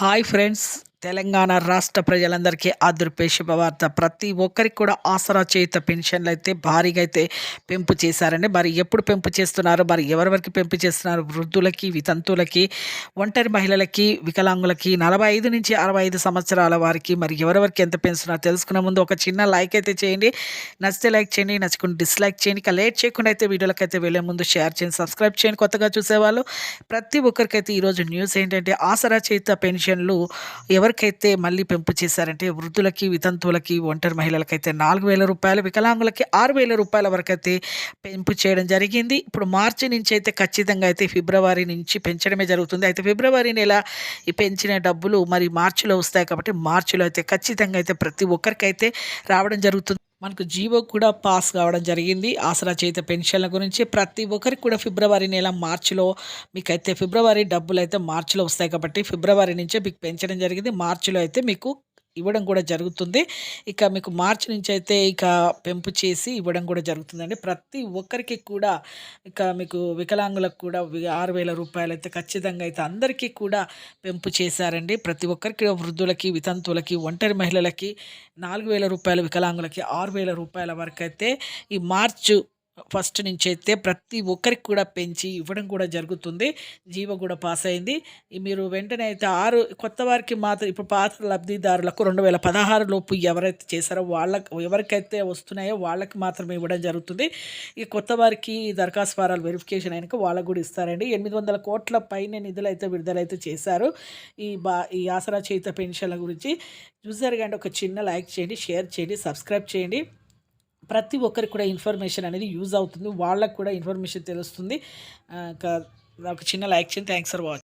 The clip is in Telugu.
హాయ్ ఫ్రెండ్స్, తెలంగాణ రాష్ట్ర ప్రజలందరికీ ఆదుర్పే శుభవార్త. ప్రతి ఒక్కరికి కూడా ఆసరా చేయుత పెన్షన్లు అయితే భారీగా అయితే పెంపు చేశారండి. మరి ఎప్పుడు పెంపు చేస్తున్నారు, మరి ఎవరి వరకు పెంపు చేస్తున్నారు? వృద్ధులకి, వితంతువులకి, ఒంటరి మహిళలకి, వికలాంగులకి, 45 నుంచి 65 సంవత్సరాల వారికి మరి ఎవరెవరికి ఎంత పెంచుతున్నారో తెలుసుకునే ముందు ఒక చిన్న లైక్ అయితే చేయండి. నచ్చితే లైక్ చేయండి, నచ్చుకుంటే డిస్లైక్ చేయండి. ఇక లేట్ చేయకుండా అయితే వీడియోలకి అయితే వెళ్ళే ముందు షేర్ చేయండి, సబ్స్క్రైబ్ చేయండి. కొత్తగా చూసేవాళ్ళు ప్రతి ఒక్కరికైతే ఈరోజు న్యూస్ ఏంటంటే ఆసరా చేయుత పెన్షన్లు ఎవరికైతే మళ్ళీ పెంపు చేశారంటే వృద్ధులకి, వితంతువులకి, ఒంటరి మహిళలకైతే 4,000 రూపాయలు, వికలాంగులకి 6,000 రూపాయల వరకైతే పెంపు చేయడం జరిగింది. ఇప్పుడు మార్చి నుంచి అయితే ఖచ్చితంగా అయితే ఫిబ్రవరి నుంచి పెంచడమే జరుగుతుంది. అయితే ఫిబ్రవరి నెల ఈ పెంచిన డబ్బులు మరి మార్చిలో వస్తాయి కాబట్టి మార్చిలో అయితే ఖచ్చితంగా అయితే ప్రతి ఒక్కరికైతే రావడం జరుగుతుంది. మనకు జీవో కూడా పాస్ కావడం జరిగింది. ఆసరా చేయుత పెన్షన్ల గురించి ప్రతి ఒక్కరికి కూడా ఫిబ్రవరి నెల, మార్చిలో మీకైతే ఫిబ్రవరి డబ్బులు అయితే మార్చిలో వస్తాయి కాబట్టి ఫిబ్రవరి నుంచే మీకు పెంచడం జరిగింది. మార్చిలో అయితే మీకు ఇవ్వడం కూడా జరుగుతుంది. ఇక మీకు మార్చి నుంచి అయితే ఇక పెంపు చేసి ఇవ్వడం కూడా జరుగుతుందండి. ప్రతి ఒక్కరికి కూడా ఇక మీకు వికలాంగులకు కూడా 6,000 రూపాయలు అయితే ఖచ్చితంగా అయితే అందరికీ కూడా పెంపు చేశారండి. ప్రతి ఒక్కరికి, వృద్ధులకి, వితంతువులకి, ఒంటరి మహిళలకి 4,000 రూపాయలు, వికలాంగులకి 6,000 రూపాయల వరకు అయితే ఈ మార్చు ఫస్ట్ నుంచి అయితే ప్రతి ఒక్కరికి కూడా పెంచి ఇవ్వడం కూడా జరుగుతుంది. జీవో కూడా పాస్ అయింది. మీరు వెంటనే అయితే కొత్త వారికి మాత్రం ఇప్పుడు పాత లబ్ధిదారులకు 2016 లోపు ఎవరైతే చేశారో వాళ్ళకి, ఎవరికైతే వస్తున్నాయో వాళ్ళకి మాత్రమే ఇవ్వడం జరుగుతుంది. ఈ కొత్త వారికి దరఖాస్తు ఫారాలు వెరిఫికేషన్ అయినాక వాళ్ళకు కూడా ఇస్తారండి. 800 కోట్ల పైన నిధులు అయితే విడుదలైతే చేశారు ఈ ఆసరా చేయుత పెన్షన్ల గురించి. చూసారు కానీ ఒక చిన్న లైక్ చేయండి, షేర్ చేయండి, సబ్స్క్రైబ్ చేయండి. ప్రతి ఒక్కరికి కూడా ఇన్ఫర్మేషన్ అనేది యూజ్ అవుతుంది, వాళ్ళకు కూడా ఇన్ఫర్మేషన్ తెలుస్తుంది. ఒక చిన్న లైక్ చేయండి. Thanks for watching.